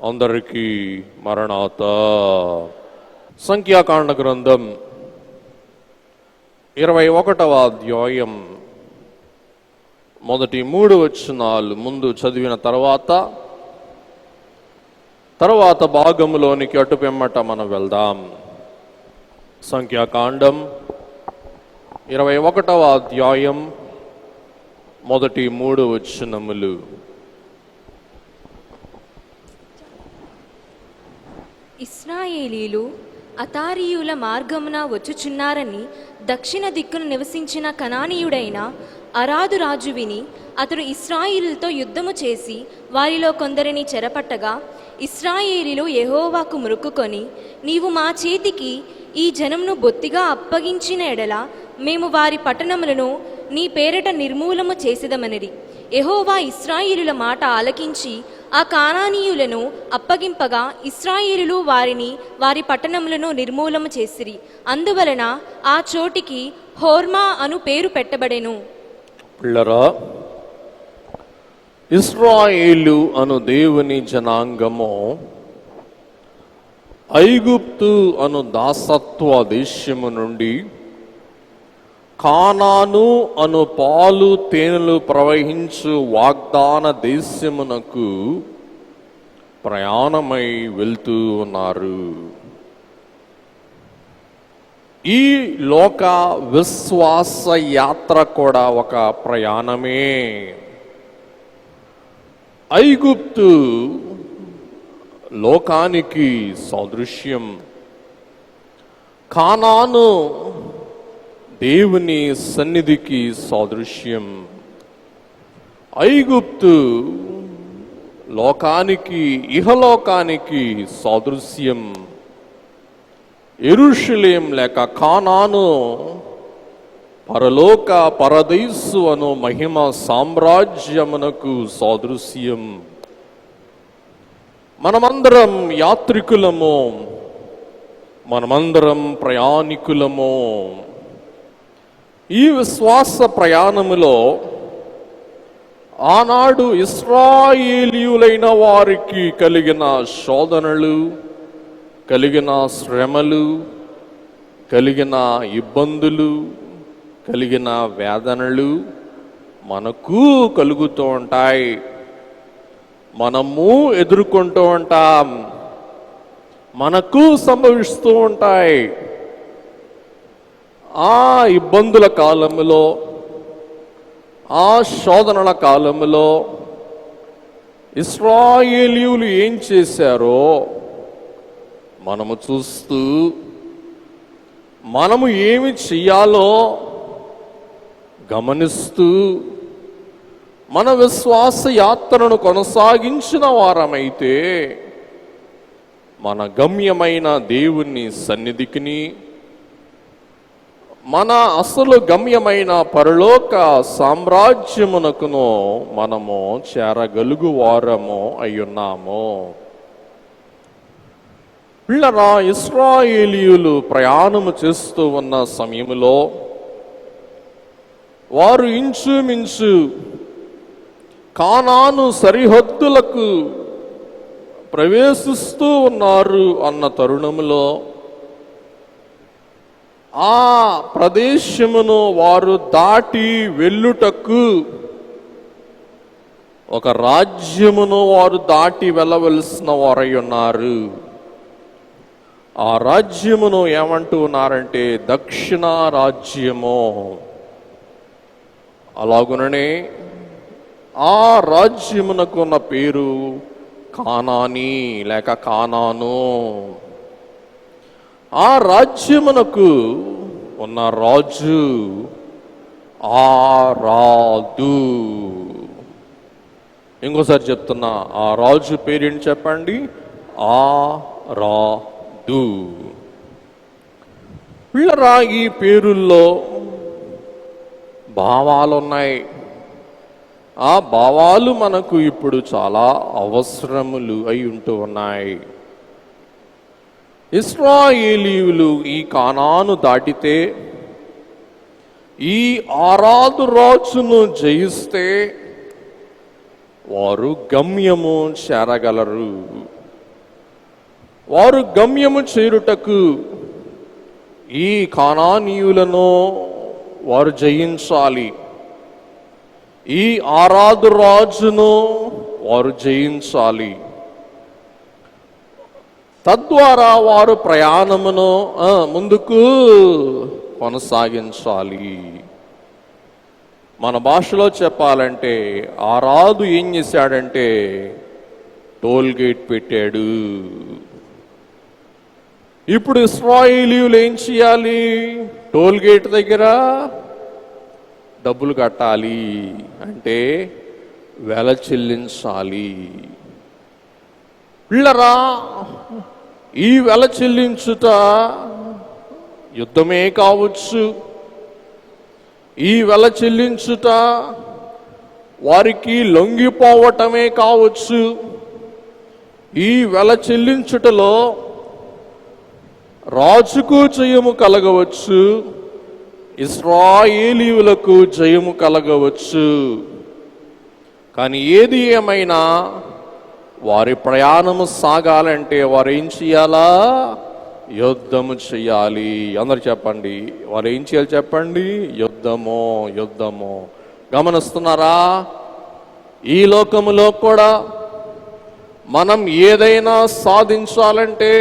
అందరికీ మరణాత. సంఖ్యాకాండ గ్రంథం 21వ అధ్యాయం మొదటి 3 వచనాలు ముందు చదివిన తర్వాత భాగంలోనికి అటుపెమ్మట మనం వెళ్దాం. సంఖ్యాకాండం 21వ అధ్యాయం మొదటి 3 వచనములు. ఇశ్రాయేలీలు అతారీయుల మార్గమున వచ్చుచున్నారని దక్షిణ దిక్కును నివసించిన కనానీయుడైన అరాదు రాజు విని అతడు ఇశ్రాయేలుతో యుద్ధము చేసి వారిలో కొందరిని చెరపట్టగా, ఇశ్రాయేలీలు యెహోవాకు మొక్కుకొని, నీవు మా చేతికి ఈ జనమును బొత్తిగా అప్పగించిన ఎడల మేము వారి పట్టణములను నీ పేరట నిర్మూలము చేసేదమనిరి. యెహోవా ఇశ్రాయేలుల మాట ఆలకించి ఆ కానానీయులను అప్పగింపగా, ఇశ్రాయేలులు వారి పట్టణములను నిర్మూలము చేసిరి. అందువలన ఆ చోటికి హోర్మా అను పేరు పెట్టబడెను. పిల్లరా, ఇశ్రాయేలు అను దేవుని జనాంగము ఐగుప్తు అను దాసత్వ దేశము నుండి కానాను అను పాలు తేనెలు ప్రవహించు వాగ్దాన దేశమునకు ప్రయాణమై వెళ్తూ ఉన్నారు. ఈ లోక విశ్వాస యాత్ర కూడా ఒక ప్రయాణమే. ఐగుప్తు లోకానికి సాదృశ్యం, కానాను దేవుని సన్నిధికి సాదృశ్యం. ఐగుప్తు లోకానికి, ఇహలోకానికి సాదృశ్యం. యెరూషలేం లేక కానాను పరలోక పరదేశు అను మహిమ సామ్రాజ్యమునకు సాదృశ్యం. మనమందరం యాత్రికులము, మనమందరం ప్రయాణికులము. ఈ విశ్వాస ప్రయాణములో ఆనాడు ఇశ్రాయేలీయులైన వారికి కలిగిన శోధనలు, కలిగిన శ్రమలు, కలిగిన ఇబ్బందులు, కలిగిన వేదనలు మనకు కలుగుతూ ఉంటాయి. మనము ఎదుర్కొంటూ ఉంటాం, మనకు సంభవిస్తూ ఉంటాయి. ఆ ఇబ్బందుల కాలములో, ఆ శోధనల కాలములో ఇశ్రాయేలీయులు ఏం చేశారో మనము చూస్తూ, మనము ఏమి చెయ్యాలో గమనిస్తూ మన విశ్వాస యాత్రను కొనసాగించిన వారమైతే మన గమ్యమైన దేవుని సన్నిధికిని, మన అసలు గమ్యమైన పరలోక సామ్రాజ్యమునకును మనము చేరగలుగు వారము అయ్యున్నాము. పిల్లరా, ఇశ్రాయేలీయులు ప్రయాణము చేస్తూ ఉన్న సమయంలో వారు ఇంచుమించు కానాను సరిహద్దులకు ప్రవేశిస్తూ ఉన్నారు అన్న తరుణములో ఆ ప్రదేశమును వారు దాటి వెళ్ళుటకు ఒక రాజ్యమును వారు దాటి వెళ్ళవలసిన వారై ఉన్నారు. ఆ రాజ్యమును ఏమంటూ ఉన్నారంటే దక్షిణ రాజ్యము. అలాగుననే ఆ రాజ్యమునకు ఉన్న పేరు కానానీ లేక కానాను. ఆ రాజ్యమునకు ఉన్న రాజు ఆరాదు. ఇంకోసారి చెప్తున్నా, ఆ రాజు పేరేంటి చెప్పండి? ఆరాదు. పిల్లరా, ఈ పేరుల్లో భావాలు ఉన్నాయి. ఆ భావాలు మనకు ఇప్పుడు చాలా అవసరములు అయి ఉంటూ ఉన్నాయి. ఇశ్రాయేలీయులు ఈ కానాను దాటితే, ఈ ఆరాదు రాజును జయిస్తే వారు గమ్యము చేరగలరు. వారు గమ్యము చేరుటకు ఈ కానానీయులను వారు జయించాలి, ఈ ఆరాధు రాజును వారు జయించాలి. తద్వారా వారు ప్రయాణమును ముందుకు కొనసాగించాలి. మన భాషలో చెప్పాలంటే ఆరాధు ఏం చేశాడంటే టోల్ గేట్ పెట్టాడు. ఇప్పుడు ఇశ్రాయేలీయులు ఏం చేయాలి? టోల్ గేట్ దగ్గర డబ్బులు కట్టాలి, అంటే వెల చెల్లించాలి. పిల్లరా, ఈ వెల చెల్లించుట యుద్ధమే కావచ్చు, ఈ వెల చెల్లించుట వారికి లొంగిపోవటమే కావచ్చు. ఈ వెల చెల్లించుటలో రాజుకు జయము కలగవచ్చు, ఇశ్రాయేలీయులకు జయము కలగవచ్చు. కానీ ఏది ఏమైనా వారి ప్రయాణము సాగాలంటే వారు ఏం చేయాలా? యుద్ధము చేయాలి. అందరు చెప్పండి, వారు ఏం చేయాలి చెప్పండి? యుద్ధము, యుద్ధము. గమనిస్తున్నారా? ఈ లోకములో కూడా మనం ఏదైనా సాధించాలంటే,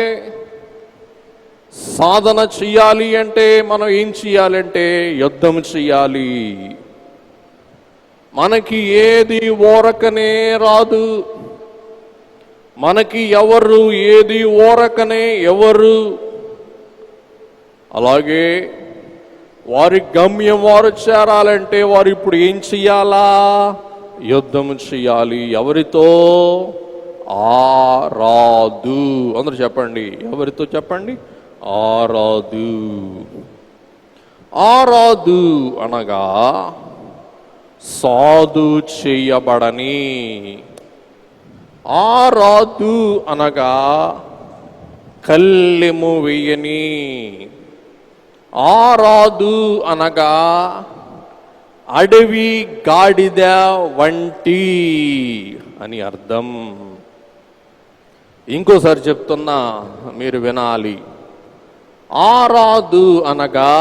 సాధన చెయ్యాలి అంటే మనం ఏం చెయ్యాలంటే యుద్ధం చెయ్యాలి. మనకి ఏది ఓరకనే రాదు, మనకి ఎవరు ఏది ఓరకనే ఎవరు. అలాగే వారి గమ్యం వారు చేరాలంటే వారు ఇప్పుడు ఏం చెయ్యాలా? యుద్ధం చెయ్యాలి. ఎవరితో? ఆరాధు. అందరూ చెప్పండి, ఎవరితో చెప్పండి? ఆరాధు. ఆరాధు అనగా సాధు చేయబడని. ఆరాధు అనగా కల్లెము వేయని. ఆరాధు అనగా అడవి గాడిద వంటి అని అర్థం. ఇంకోసారి చెప్తున్నా, మీరు వినాలి. ఆరాధు అనగా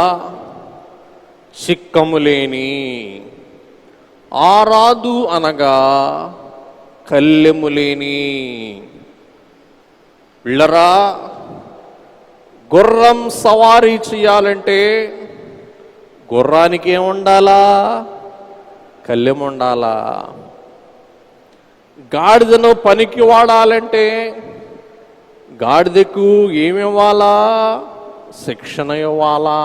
చిక్కము లేని. ఆరాధు అనగా కల్లెము లేని. పిల్లరా, గుర్రం సవారీ చేయాలంటే గుర్రానికి ఏముండాలా? కల్లెము ఉండాలా? గాడిదను పనికి వాడాలంటే గాడిదకు ఏమివ్వాలా? శిక్షణ ఇవ్వాలా?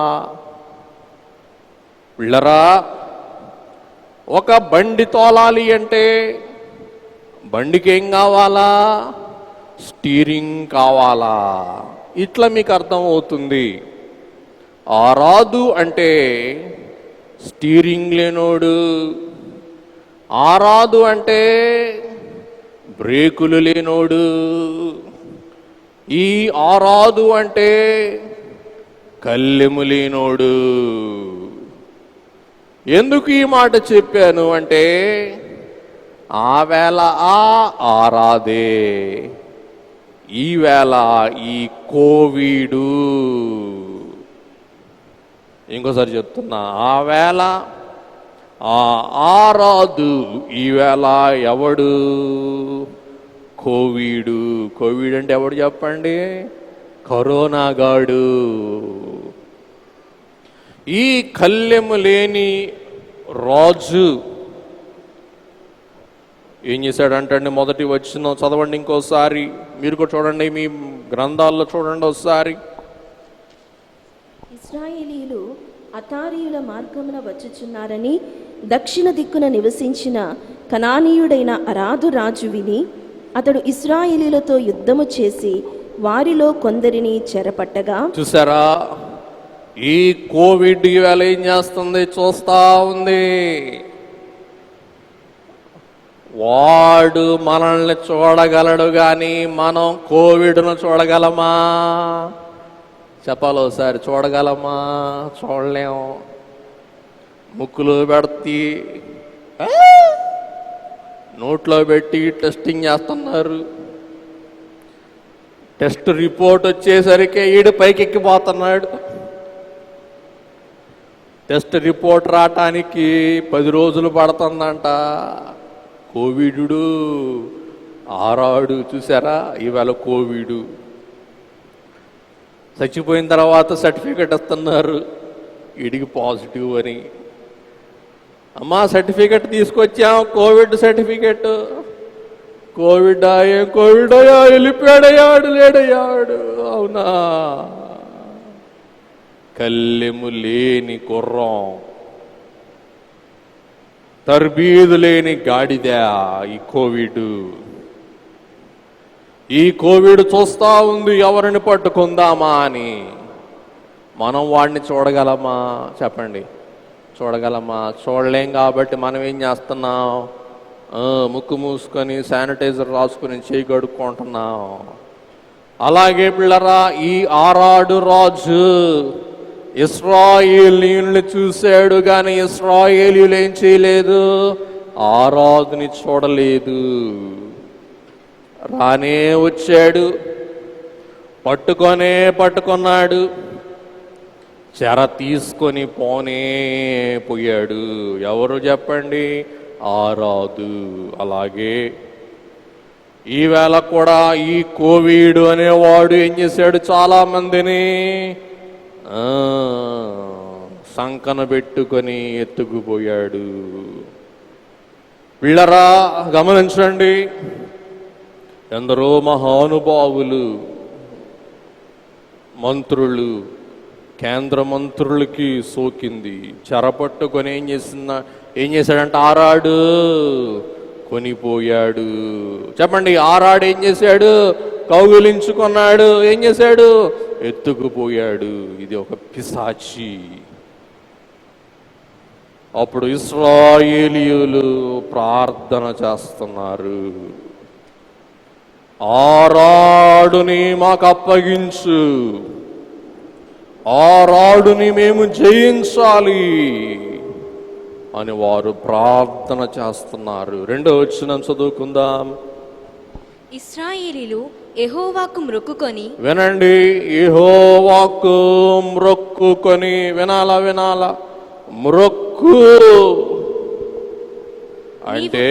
పిల్లరా, ఒక బండి తోలాలి అంటే బండికి ఏం కావాలా? స్టీరింగ్ కావాలా? ఇట్లా మీకు అర్థం అవుతుంది. ఆరాధు అంటే స్టీరింగ్ లేనోడు. ఆరాధు అంటే బ్రేకులు లేనోడు. ఈ ఆరాధు అంటే కల్లెము లేనోడు. ఎందుకు ఈ మాట చెప్పాను అంటే, ఆ వేళ ఆరాధే, ఈ వేళ ఈ కోవిడు. ఇంకోసారి చెప్తున్నా, ఆ వేళ ఆరాధు, ఈ వేళ ఎవడు? కోవిడు. కోవిడ్ అంటే ఎవడు చెప్పండి? కరోనా గాడు. ఈ కల్లెము లేని రాజు ఏం చేశాడంటే, మొదటి వచ్చిన చదవండి ఇంకోసారి, మీరు కూడా చూడండి, మీ గ్రంథాల్లో చూడండి ఒకసారి. ఇశ్రాయేలీయులు అతారీయుల మార్గమున వచ్చుచున్నారని దక్షిణ దిక్కున నివసించిన కనానీయుడైన అరాధు రాజు విని అతడు ఇశ్రాయేలీయులతో యుద్ధము చేసి వారిలో కొందరిని చెరపట్టగా. చూసారా, ఈ కోవిడ్ ఈవేళ ఏం చేస్తుంది? చూస్తా ఉంది. వాడు మనల్ని చూడగలడు కానీ మనం కోవిడ్ను చూడగలమా? చెప్పాలి ఒకసారి, చూడగలమా? చూడలేం. ముక్కులో పెడితే నోట్లో పెట్టి టెస్టింగ్ చేస్తున్నారు. టెస్ట్ రిపోర్ట్ వచ్చేసరికి ఈడు పైకెక్కిపోతున్నాడు. టెస్ట్ రిపోర్ట్ రావటానికి 10 రోజులు పడుతుందంట. కోవిడు ఆరాడు చూసారా, ఈవేళ కోవిడు. చచ్చిపోయిన తర్వాత సర్టిఫికెట్ ఇస్తున్నారు వీడికి పాజిటివ్ అని. అమ్మా సర్టిఫికెట్ తీసుకొచ్చాం, కోవిడ్ సర్టిఫికెట్. కోవిడ్ ఏం కోవిడ్ అయ్యా, వెళ్ళిపోయాడయ్యాడు, లేడయ్యాడు. అవునా, కళ్ళెము లేని కుర్రం, తర్బీదు లేని గాడిద ఈ కోవిడ్. ఈ కోవిడ్ చూస్తా ఉంది ఎవరిని పట్టుకుందామా అని. మనం వాడిని చూడగలమా చెప్పండి? చూడగలమా? చూడలేం. కాబట్టి మనం ఏం చేస్తున్నాం? ముక్కు మూసుకొని శానిటైజర్ రాసుకొని చేయి కడుక్కుంటున్నాం. అలాగే పిల్లరా, ఈ ఆరాడు రాజు ఇశ్రాయేలీయుల్ని చూశాడు, కానీ ఇశ్రాయేలీయులు ఏం చేయలేదు? ఆరాధుని చూడలేదు. రానే వచ్చాడు, పట్టుకున్నాడు, చెర తీసుకొని పోయాడు. ఎవరు చెప్పండి? ఆరాదు. అలాగే ఈవేళ కూడా ఈ కోవిడ్ అనేవాడు ఏం చేశాడు? చాలా మందిని సంకన పెట్టుకొని ఎత్తుకుపోయాడు. పిల్లరా గమనించండి, ఎందరో మహానుభావులు, మంత్రులు, కేంద్ర మంత్రులకి సోకింది. చెరపట్టుకొని ఏం చేశాడంటే ఆరాడు కొనిపోయాడు. చెప్పండి, ఆరాడు ఏం చేశాడు? కౌగిలించుకున్నాడు. ఏం చేశాడు? ఎత్తుకుపోయాడు. ఇది ఒక పిశాచి. అప్పుడు ఇశ్రాయేలీయులు ప్రార్థన చేస్తున్నారు, ఆరాడుని మాకు అప్పగించు, ఆరాడుని మేము జయించాలి అని వారు ప్రార్థన చేస్తున్నారు. 2వ వచనం చదువుకుందాం. ఇశ్రాయేలీలు యెహోవాకు మ్రొక్కుకొని, వినండి, యెహోవాకు మ్రొక్కుకొని, వినాలా, మ్రొక్కు అంటే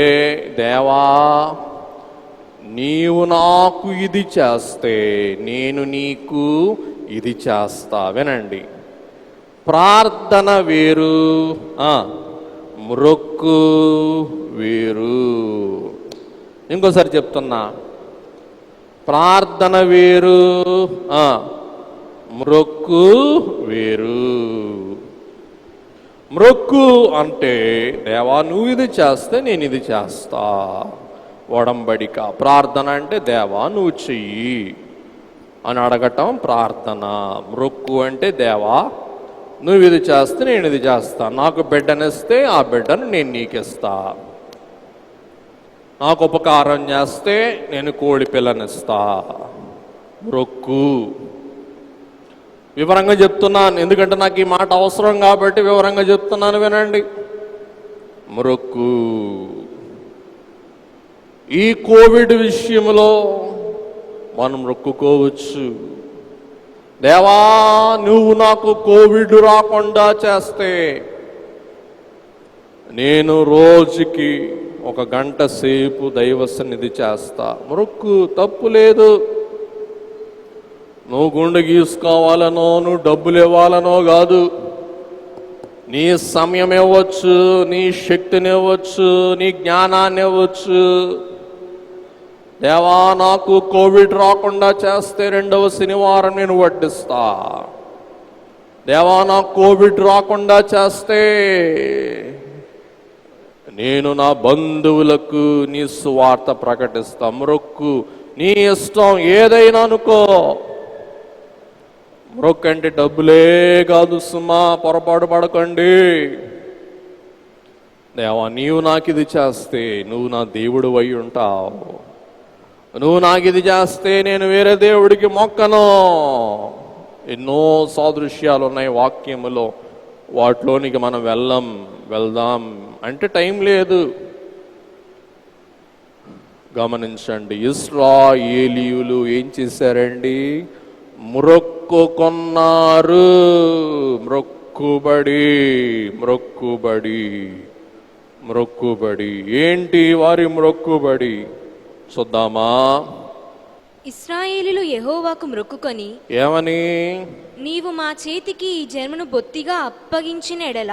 దేవా నీవు నాకు ఇది చేస్తే నేను నీకు ఇది చేస్తా. వినండి, ప్రార్థన వేరు, మ్రొక్కు వేరు. ఇంకోసారి చెప్తున్నా, ప్రార్థన వేరు, మ్రొక్కు వేరు. మ్రొక్కు అంటే దేవా నువ్వు ఇది చేస్తే నేను ఇది చేస్తా, ఒడంబడిక. ప్రార్థన అంటే దేవా నువ్వు చెయ్యి అని అడగటం ప్రార్థన. మ్రొక్కు అంటే దేవా నువ్వు ఇది చేస్తే నేను ఇది చేస్తా, నాకు బిడ్డనిస్తే ఆ బిడ్డను నేను నీకిస్తా, నాకు ఉపకారం చేస్తే నేను కోడి పిల్లనిస్తా. మ్రొక్కు. వివరంగా చెప్తున్నాను, ఎందుకంటే నాకు ఈ మాట అవసరం కాబట్టి వివరంగా చెప్తున్నాను, వినండి. మ్రొక్కు. ఈ కోవిడ్ విషయంలో మనం మొక్కుకోవచ్చు, దేవా నువ్వు నాకు కోవిడ్ రాకుండా చేస్తే నేను రోజుకి 1 గంట సేపు దైవ సన్నిధి చేస్తా. మొక్కు, తప్పు లేదు. నువ్వు గుండె గీసుకోవాలనో నువ్వు డబ్బులు ఇవ్వాలనో కాదు, నీ సమయం ఇవ్వచ్చు, నీ శక్తిని ఇవ్వచ్చు, నీ జ్ఞానాన్ని ఇవ్వచ్చు. దేవా నాకు కోవిడ్ రాకుండా చేస్తే 2వ శనివారం నేను వడ్డిస్తా. దేవా నాకు కోవిడ్ రాకుండా చేస్తే నేను నా బంధువులకు నీ సువార్త ప్రకటిస్తా. మొక్కు, నీ ఇష్టం ఏదైనా అనుకో. మొక్కు అంటే డబ్బులే కాదు సుమా, పొరపాటు పడకండి. దేవా నీవు నాకు ఇది చేస్తే నువ్వు నా దేవుడు అయి ఉంటావు, నువ్వు నాకు ఇది చేస్తే నేను వేరే దేవుడికి మొక్కను. ఎన్నో సాదృశ్యాలు ఉన్నాయి వాక్యములో, వాటిలోనికి మనం వెళ్దాం అంటే టైం లేదు. గమనించండి, ఇశ్రాయేలీయులు ఏం చేశారండి? మ్రొక్కుకొన్నారు. మ్రొక్కుబడి మ్రొక్కుబడి మ్రొక్కుబడి. ఏంటి వారి మ్రొక్కుబడి? చూద్దామా? ఇశ్రాయేలీయులు యెహోవాకు మ్రొక్కుకొని, ఏమని? నీవు మా చేతికి ఈ జన్మను బొత్తిగా అప్పగించిన ఎడల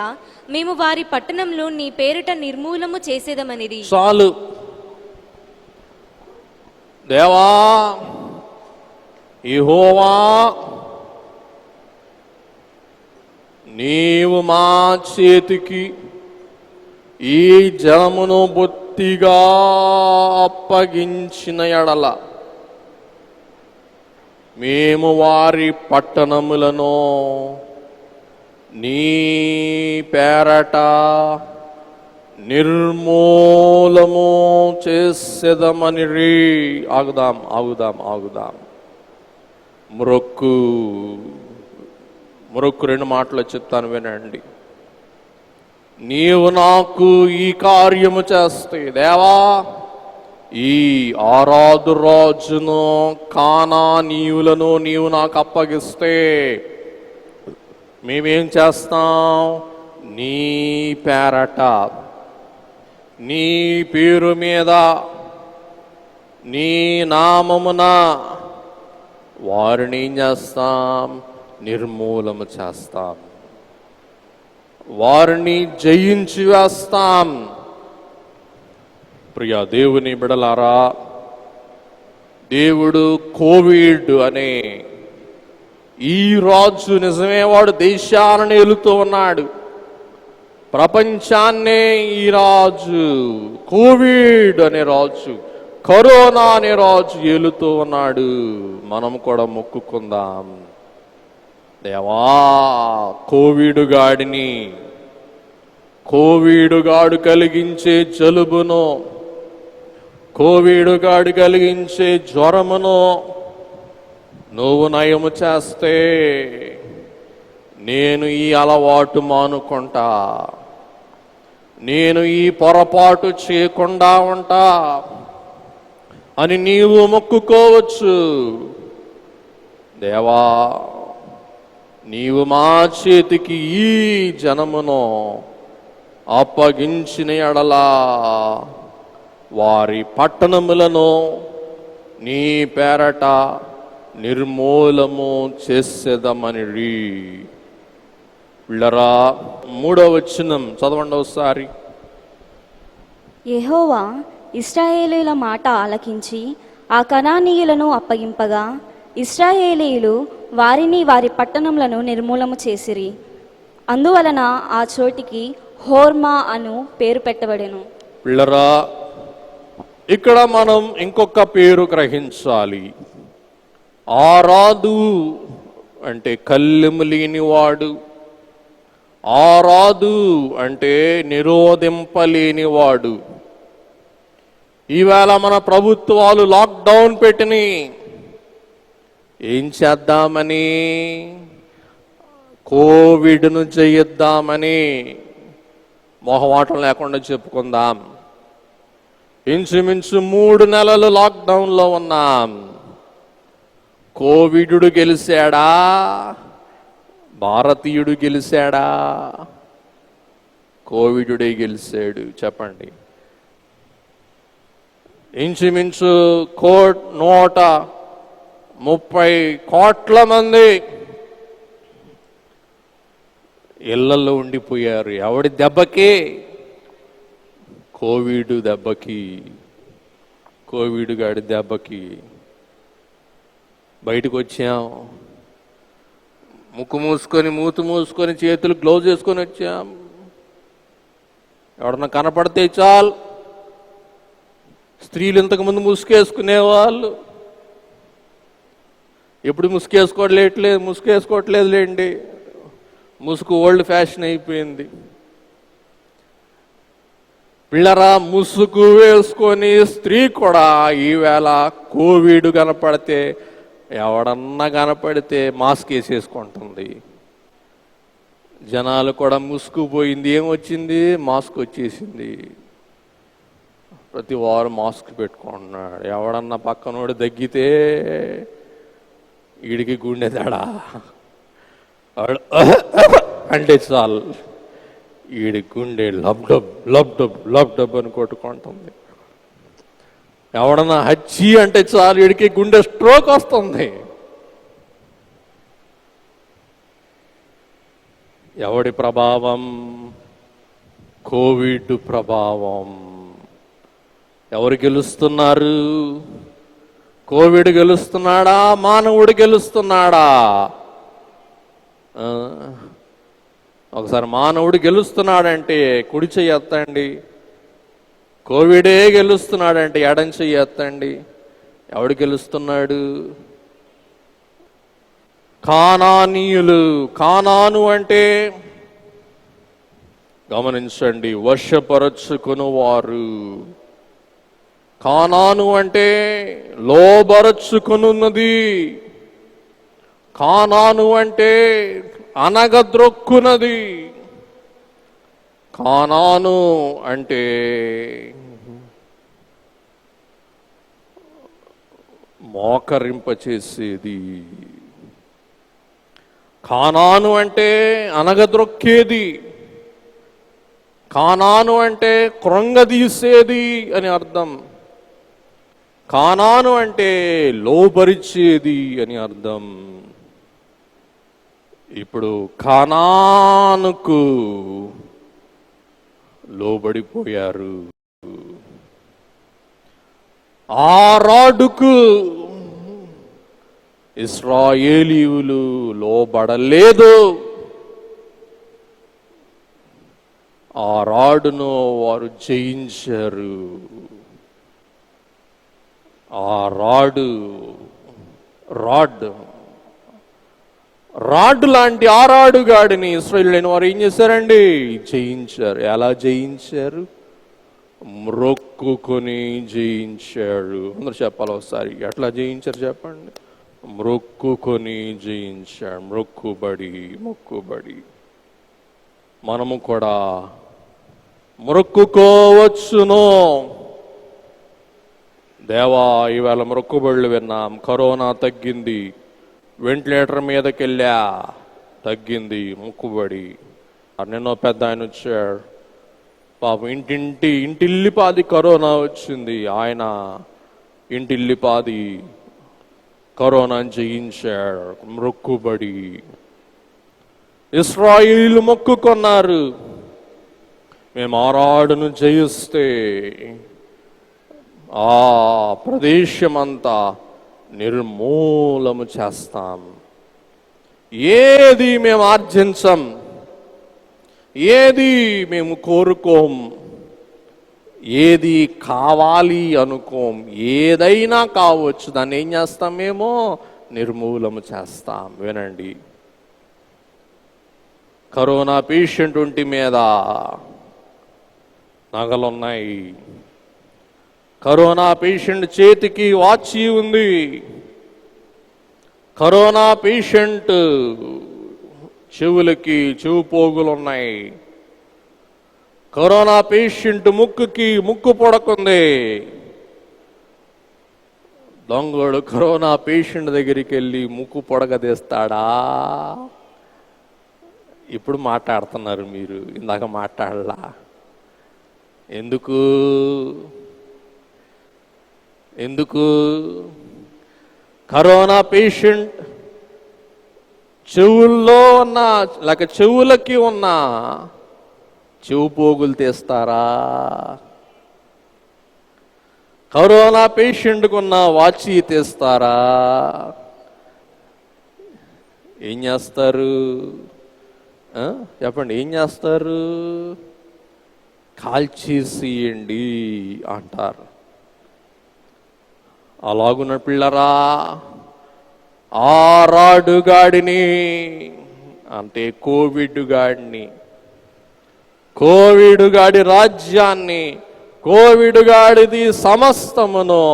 మేము వారి పట్టణంలో నీ పేరిట నిర్మూలము చేసేదమనిది. చాలు. దేవా యెహోవా, నీవు మా చేతికి ఈ జనమును బొత్తిగా అప్పగించిన ఎడల మేము వారి పట్టణములను నీ పేరట నిర్మూలము చేసేదమని. ఆగుదాం. మొరొక్కు 2 మాటలు చెప్తాను, వినండి. నీవు నాకు ఈ కార్యము చేస్తే, దేవా, ఈ ఆరాధు రాజును కానానీయులను నీవు నాకు అప్పగిస్తే మేమేం చేస్తాం? నీ పేరట, నీ పేరు మీద, నీ నామమున వారిని ఏం చేస్తాం? నిర్మూలన చేస్తాం. వారిని జయించి వేస్తాం. ప్రియ దేవుని బిడలారా, దేవుడు కోవిడ్ అనే ఈ రాజు నిజమే, వాడు దేశాలను ఏలుతూ ఉన్నాడు, ప్రపంచాన్నే. ఈ రాజు కోవిడ్ అనే రాజు, కరోనా అనే రాజు ఏలుతూ ఉన్నాడు. మనం కూడా మొక్కుకుందాం, దేవా, కోవిడ్ గాడు కలిగించే జలుబును, కోవిడ్ గాడు కలిగించే జ్వరమును నువ్వు నయము చేస్తే నేను ఈ అలవాటు మానుకుంటా, నేను ఈ పొరపాటు చేయకుండా ఉంటా అని నీవు మొక్కుకోవచ్చు. దేవా, నీవు మా చేతికి ఈ జనమును అప్పగించిన ఎడలా వారి పట్టణములను నీ పేరట నిర్మూలము చేసేదమని. పిల్లరా, 3వ వచనం చదవండి ఒకసారి. యెహోవా ఇశ్రాయేలీయుల మాట ఆలకించి ఆ కనానీయులను అప్పగింపగా ఇశ్రాయేలీయులు వారిని వారి పట్టణములను నిర్మూలము చేసిరి. అందువలన ఆ చోటికి హోర్మా అను పేరు పెట్టబడెను. పిల్లరా, ఇక్కడ మనం ఇంకొక పేరు గ్రహించాలి. ఆరాధు అంటే కళ్ళెము లేనివాడు, ఆరాధు అంటే నిరోధింపలేనివాడు. ఈవేళ మన ప్రభుత్వాలు లాక్డౌన్ పెట్టిని ఏం చేద్దామని? కోవిడ్ను జయిద్దామని మొహమాటం లేకుండా చెప్పుకుందాం. ఇంచుమించు 3 నెలలు లాక్డౌన్లో ఉన్నాం. కోవిడుడు గెలిచాడా? భారతీయుడు గెలిచాడా? కోవిడుడే గెలిచాడు. చెప్పండి. ఇంచుమించు 130 కోట్ల మంది ఇళ్లలో ఉండిపోయారు. ఎవడి దెబ్బకి? కోవిడ్ దెబ్బకి, కోవిడ్ గాడి దెబ్బకి. బయటకు వచ్చాం, ముక్కు మూసుకొని, మూతు మూసుకొని, చేతులు గ్లౌజ్ వేసుకొని వచ్చాం. ఎవడన్నా కనపడితే చాలు. స్త్రీలు ఇంతకుముందు ముసుకేసుకునేవాళ్ళు, ఎప్పుడు ముసుకేసుకోవట్లేదులేండి. ముసుగు ఓల్డ్ ఫ్యాషన్ అయిపోయింది. పిల్లరా, ముసుగు వేసుకొని స్త్రీ కూడా ఈవేళ కోవిడ్ కనపడితే, ఎవడన్నా కనపడితే మాస్క్ వేసేసుకుంటుంది. జనాలు కూడా ముసుగు పోయింది, ఏమొచ్చింది? మాస్క్ వచ్చేసింది. ప్రతి వారం మాస్క్ పెట్టుకుంటున్నాడు. ఎవడన్నా పక్కనోడు దగ్గితే వీడికి గుండె తేడా, వాడు అంటే చాలు వీడి గుండె లబ్డబ్ లబ్డబ్ లబ్డబ్ అని కొట్టుకుంటుంది. ఎవడన్నా హచ్చి అంటే చాలు వీడికి గుండె స్ట్రోక్ వస్తుంది. ఎవడి ప్రభావం? కోవిడ్ ప్రభావం. ఎవరు గెలుస్తున్నారు? కోవిడ్ గెలుస్తున్నాడా? మానవుడు గెలుస్తున్నాడా? ఒకసారి మానవుడు గెలుస్తున్నాడంటే కుడి చెయ్యి ఎత్తండి, కోవిడే గెలుస్తున్నాడంటే ఎడం చెయ్యి ఎత్తండి. ఎవడు గెలుస్తున్నాడు? కానానీయులు. కానాను అంటే గమనించండి, వశపరచుకునివారు. కానాను అంటే లోబరచుకునున్నది. కానాను అంటే అనగద్రొక్కునది. కానాను అంటే మోకరింపచేసేది. కానాను అంటే అనగద్రొక్కేది. కానాను అంటే కృంగదీసేది అని అర్థం. కానాను అంటే లోబరిచేది అని అర్థం. ఇప్పుడు కానానుకు లోబడిపోయారు. ఆ రాడుకు ఇశ్రాయేలీయులు లోబడలేదు. ఆ రాడును వారు జయించారు. ఆ రాడ్ లాంటి ఆ రాడుగాడిని ఇశ్రాయేలీయులైన వారు ఏం చేశారండి? జయించారు. ఎలా జయించారు? మ్రొక్కుకొని జయించాడు. అందరూ చెప్పాలి ఒకసారి, ఎట్లా జయించారు చెప్పండి? మ్రొక్కుకొని జయించాడు. మొక్కుబడి. మనము కూడా మొక్కుకోవచ్చును. దేవా, ఈవేళ మొక్కుబడులు విన్నాం. కరోనా తగ్గింది, వెంటిలేటర్ మీదకి వెళ్ళా, తగ్గింది. మొక్కుబడి. నిన్నో పెద్ద ఆయన వచ్చాడు పాపం, ఇంటిల్లిపాది కరోనా వచ్చింది. ఆయన ఇంటిల్లిపాది కరోనా జయించాడు. మొక్కుబడి. ఇశ్రాయేలీయులు మొక్కుకున్నారు, మేము ఆరాడును జయిస్తే ఆ ప్రదేశమంతా నిర్మూలము చేస్తాం. ఏది మేము ఆర్జించం, ఏది మేము కోరుకోం, ఏది కావాలి అనుకోం. ఏదైనా కావచ్చు, దాన్ని ఏం చేస్తాం? మేము నిర్మూలము చేస్తాం. వినండి, కరోనా పేషెంట్ ఒంటి మీద నగలున్నాయి. కరోనా పేషెంట్ చేతికి వాచి ఉంది. కరోనా పేషెంట్ చెవులకి చెవు పోగులు ఉన్నాయి. కరోనా పేషెంట్ ముక్కుకి ముక్కు పొడకుంది. దొంగడు కరోనా పేషెంట్ దగ్గరికి వెళ్ళి ముక్కు పొడగదీస్తాడా? ఇప్పుడు మాట్లాడుతున్నారు మీరు, ఇందాక మాట్లాడలా. ఎందుకు? కరోనా పేషెంట్ చెవుల్లో ఉన్న లేక చెవులకి ఉన్న చెవు పోగులు తీస్తారా? కరోనా పేషెంట్కు ఉన్న వాచి తీస్తారా? ఏం చేస్తారు చెప్పండి? ఏం చేస్తారు? కాల్చేసేయండి అంటారు. అలాగున్న పిల్లరా, ఆ రాడుగాడిని అంటే కోవిడ్ గాడి రాజ్యాన్ని, కోవిడ్ గాడిది సమస్తమును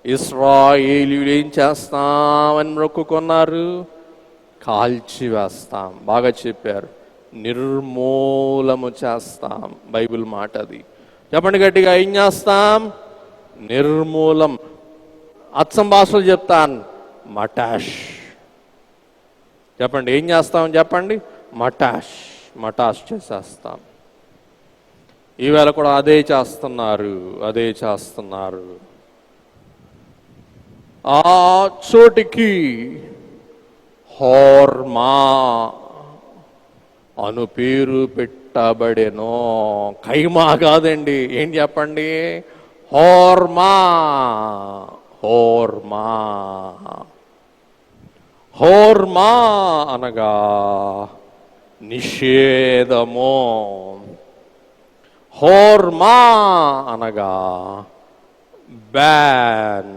ఇశ్రాయేలీయులు ఏం చేస్తామని మొక్కుకున్నారు? కాల్చివేస్తాం. బాగా చెప్పారు, నిర్మూలము చేస్తాం. బైబిల్ మాట అది. చెప్పండి గట్టిగా, ఏం చేస్తాం? నిర్మూలం. అచ్చం భాషలు చెప్తాను, మటాష్. చెప్పండి, ఏం చేస్తామని చెప్పండి? మటాష్. మటాష్ చేసేస్తాం. ఈవేళ కూడా అదే చేస్తున్నారు. ఆ చోటికి హోర్మా అను పేరు పెట్టబడెనో. ఖైమా కాదండి, ఏం చెప్పండి? హోర్మా. హోర్మా అనగా నిషేధము. హోర్మా అనగా బ్యాన్.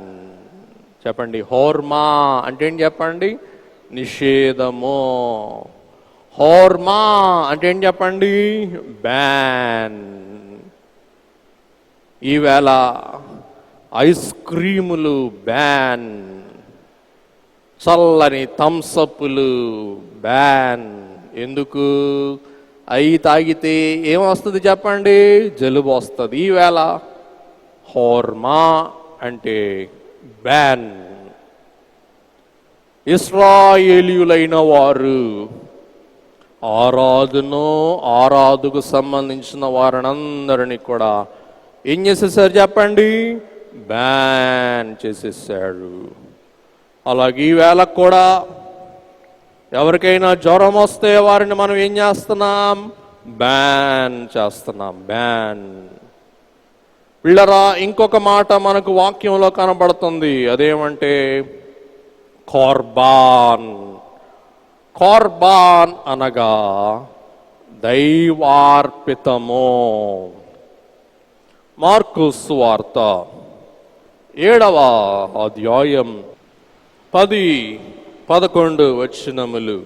చెప్పండి, హోర్మా అంటే ఏంటి చెప్పండి? నిషేధము. హోర్మా అంటే ఏంటి చెప్పండి? బ్యాన్. ఈవేళ ఐస్ క్రీములు బ్యాన్, చల్లని థమ్సప్లు బ్యాన్. ఎందుకు? అవి తాగితే ఏమొస్తుంది చెప్పండి? జలుబు వస్తుంది. ఈవేళ హోర్మా అంటే బ్యాన్. ఇశ్రాయేలీయులైన వారు ఆరాధకు సంబంధించిన వారినందరినీ కూడా ఏం చేసేసారు చెప్పండి? బ్యాన్ చేసేసాడు. అలాగే ఈవేళ కూడా ఎవరికైనా జ్వరం వస్తే వారిని మనం ఏం చేస్తున్నాం? బ్యాన్ చేస్తున్నాం. బ్యాన్. పిల్లరా, ఇంకొక మాట మనకు వాక్యంలో కనబడుతుంది. అదేమంటే కార్బాన్. కార్బాన్ అనగా దైవార్పితము. మార్కు సువార్త 7వ అధ్యాయం 10-11 వచనములు.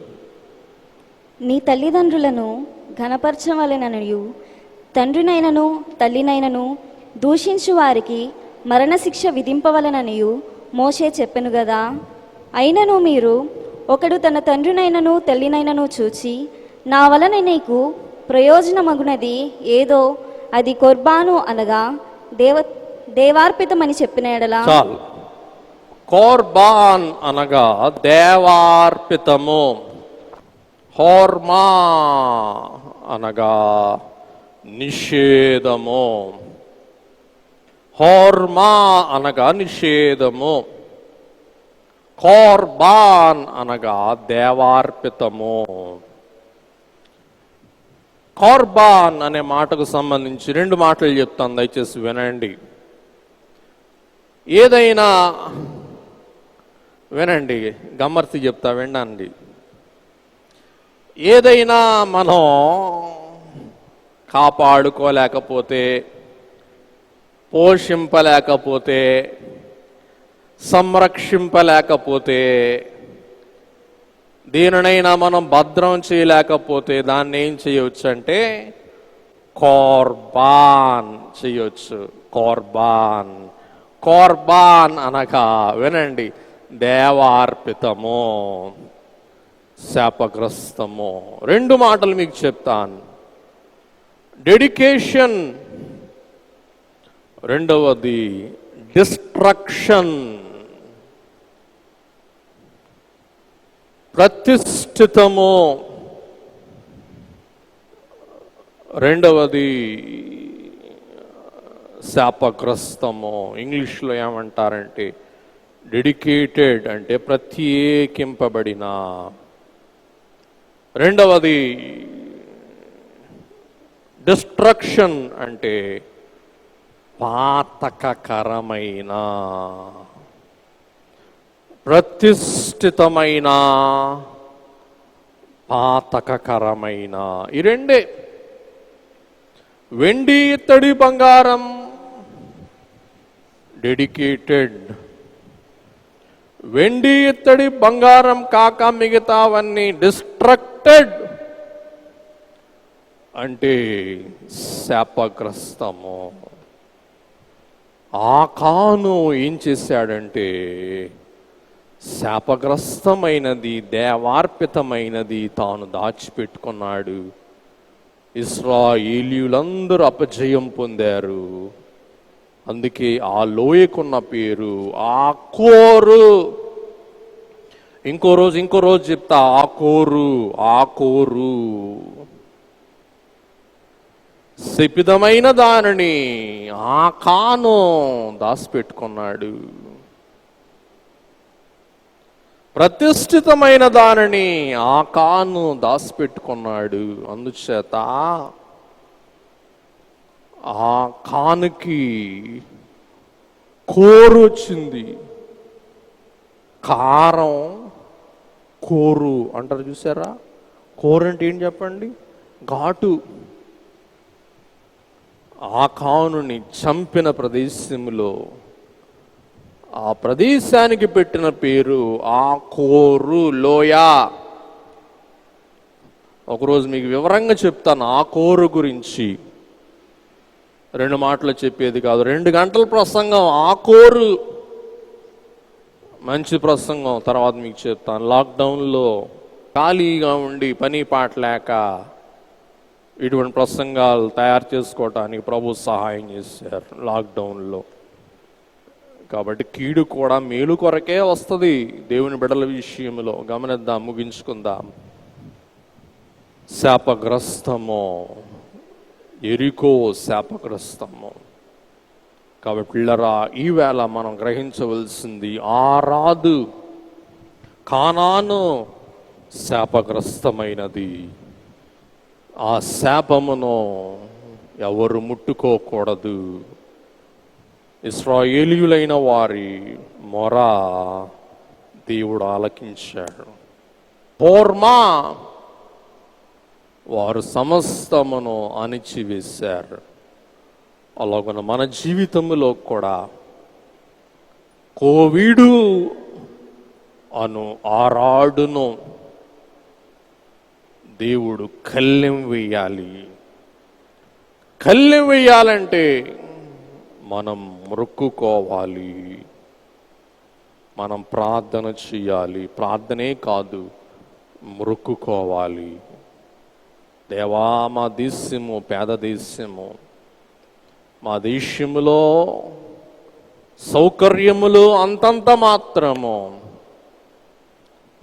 నీ తల్లిదండ్రులను ఘనపరచవలెననియు తండ్రినైనను తల్లినైనను దూషించు వారికి మరణశిక్ష విధింపవలననియు మోషే చెప్పెను గదా. అయినను మీరు ఒకడు తన తండ్రినైనను తల్లినైనను చూచి నా వలన నీకు ప్రయోజనమగునది ఏదో అది కొర్బాను అనగా దేవార్పితమని చెప్పిన ఎడల. చాలు. కోర్బాన్ అనగా దేవార్పితము. హోర్మా అనగా నిషేధము. హోర్మా అనగా నిషేధము. కోర్బాన్ అనగా దేవార్పితము. కార్బాన్ అనే మాటకు సంబంధించి 2 మాటలు చెప్తాను, దయచేసి వినండి. ఏదైనా వినండి, గమ్మర్తి చెప్తా, వినండి. ఏదైనా మనం కాపాడుకోలేకపోతే, పోషింపలేకపోతే, సంరక్షింపలేకపోతే, దేనినైనా మనం భద్రం చేయలేకపోతే దాన్ని ఏం చేయవచ్చు అంటే కార్బాన్ చేయొచ్చు. కార్బాన్. కార్బాన్ అనగా వినండి, దేవార్పితము, శాపగ్రస్తము. 2 మాటలు మీకు చెప్తాను. డెడికేషన్, రెండవది డిస్ట్రక్షన్. ప్రతిష్ఠితము, రెండవది శాపగ్రస్తము. ఇంగ్లీష్లో ఏమంటారంటే డెడికేటెడ్ అంటే ప్రత్యేకింపబడిన. రెండవది డిస్ట్రక్షన్ అంటే పాతకకరమైన, ప్రతిష్ఠితమైన, పాతకకరమైన. ఈ 2. వెండి ఇత్తడి బంగారం డెడికేటెడ్. వెండి ఇత్తడి బంగారం కాక మిగతావన్నీ డిస్ట్రక్టెడ్ అంటే శాపగ్రస్తము. ఆకాను ఏం చేశాడంటే శాపగ్రస్తమైనది, దేవార్పితమైనది తాను దాచిపెట్టుకున్నాడు. ఇశ్రాయేలీయులందరూ అపజయం పొందారు. అందుకే ఆ లోయకున్న పేరు ఆకోరు. ఇంకో రోజు చెప్తా, ఆకోరు. శపితమైన దానిని ఆకాను దాచిపెట్టుకున్నాడు, ప్రతిష్ఠితమైన దానిని ఆకాను దాచిపెట్టుకున్నాడు. అందుచేత ఆ కానుకి కోరు వచ్చింది. కారం కోరు అంటారు చూసారా? కోరు అంటే ఏం చెప్పండి? ఘాటు. ఆ కానుని చంపిన ప్రదేశంలో ఆ ప్రదేశానికి పెట్టిన పేరు ఆకోరు లోయ. ఒకరోజు మీకు వివరంగా చెప్తాను ఆకోరు గురించి. 2 మాటలు చెప్పేది కాదు, 2 గంటల ప్రసంగం ఆకోరు. మంచి ప్రసంగం, తర్వాత మీకు చెప్తాను. లాక్డౌన్లో ఖాళీగా ఉండి పని పాట లేక ఇటువంటి ప్రసంగాలు తయారు చేసుకోవటానికి ప్రభు సహాయం చేశారు లాక్డౌన్లో. కాబట్టి కీడు కూడా మేలు కొరకే వస్తుంది దేవుని బిడ్డల విషయంలో. గమనిద్దాం, ముగించుకుందాం. శాపగ్రస్తము, ఎరికో శాపగ్రస్తము. కాబట్టి పిల్లరా, ఈవేళ మనం గ్రహించవలసింది ఆరాదు కానాను శాపగ్రస్తమైనది. ఆ శాపమును ఎవరు ముట్టుకోకూడదు. ఇశ్రాయేలీయులైన వారి మొర దేవుడు ఆలకించాడు. హోర్మా, వారు సమస్తమును అణిచివేశారు. అలాగన మన జీవితంలో కూడా కోవిడు అను ఆరాడును దేవుడు కళ్ళెం వేయాలి. కళ్ళెం వేయాలంటే మనం మొక్కుకోవాలి, మనం ప్రార్థన చేయాలి. ప్రార్థనే కాదు, మొక్కుకోవాలి. దేవా, మా దేశము పేద దేశము, మా దేశములో సౌకర్యములు అంతంత మాత్రము.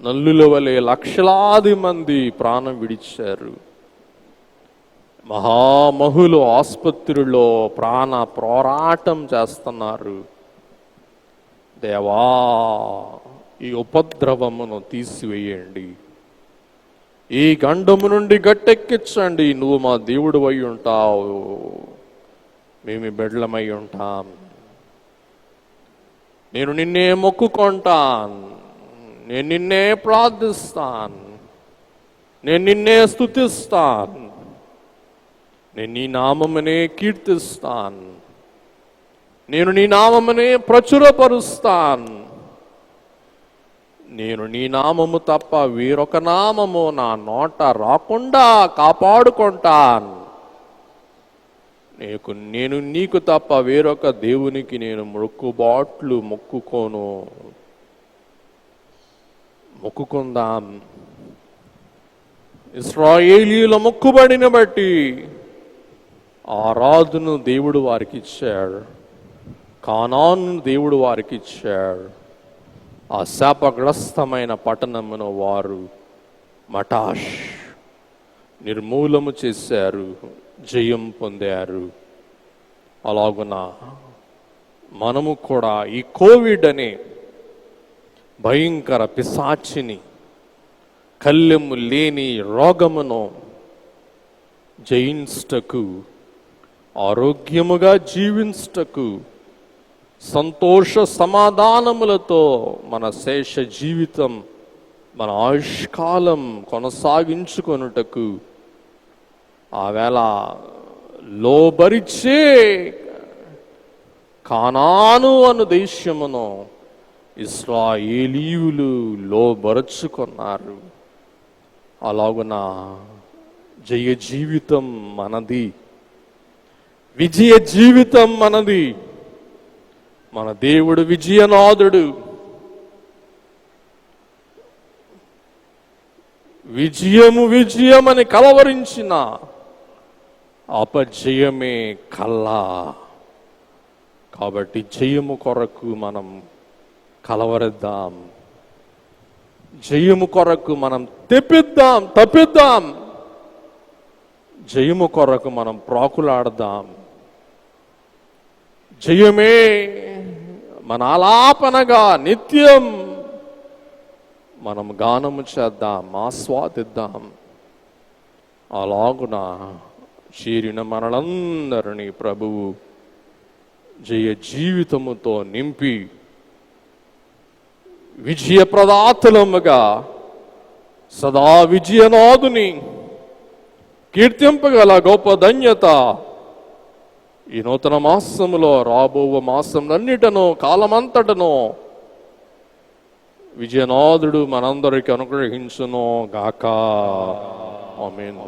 నల్లుల వలె లక్షలాది మంది ప్రాణం విడిచారు. మహామహులు ఆసుపత్రిలో ప్రాణ పోరాటం చేస్తున్నారు. దేవా, ఈ ఉపద్రవమును తీసివేయండి, ఈ గండము నుండి గట్టెక్కించండి. నువ్వు మా దేవుడు అయి ఉంటావు, మేము బిడ్డలమై ఉంటాం. నేను నిన్నే మొక్కుకుంటాను, నేను నిన్నే ప్రార్థిస్తాను, నేను నిన్నే స్తుతిస్తాను, నేను నీ నామమునే కీర్తిస్తాను, నేను నీ నామమునే ప్రచురపరుస్తాను. నేను నీ నామము తప్ప వేరొక నామము నా నోట రాకుండా కాపాడుకుంటాను. నేను నీకు తప్ప వేరొక దేవునికి నేను మొక్కుబాట్లు మొక్కుకోను. మొక్కుకుందాం. ఇశ్రాయేలీయుల మొక్కుబడిని బట్టి ఆరాధను దేవుడు వారికి ఇచ్చాడు, కానాను దేవుడు వారికి ఇచ్చాడు. ఆ శాపగ్రస్తమైన పట్టణమును వారు మటాష్ నిర్మూలము చేశారు, జయం పొందారు. అలాగున మనము కూడా ఈ కోవిడ్ అనే భయంకర పిశాచిని, కళ్ళెము లేని రోగమును జయించుటకు, ఆరోగ్యముగా జీవించుటకు, సంతోష సమాధానములతో మన శేష జీవితం, మన ఆయుష్కాలం కొనసాగించుకొనుటకు ఆవేళ లోబరిచే కానాను అను దేశమును ఇశ్రాయేలీయులు లోబరుచుకున్నారు. అలాగున జయ జీవితం మనది, విజయ జీవితం మనది. మన దేవుడు విజయనాథుడు. విజయము విజయమని కలవరించిన అపజయమే కల్లా. కాబట్టి జయము కొరకు మనం కలవరిద్దాం, జయము కొరకు మనం తప్పిద్దాం, జయము కొరకు మనం ప్రాకులాడదాం. జయమే మన ఆలాపనగా నిత్యం మనం గానము చేద్దాం, ఆస్వాదిద్దాం. అలాగున చేరిన మనలందరినీ ప్రభువు జయ జీవితముతో నింపి విజయప్రదాతులముగా సదా విజయనాథుని కీర్తింపగల గొప్ప ధన్యత ఈ నూతన మాసములో రాబో మాసములన్నిటను కాలమంతటను విజయనాథుడు మనందరికి అనుగ్రహించును గాక. ఆమేన్.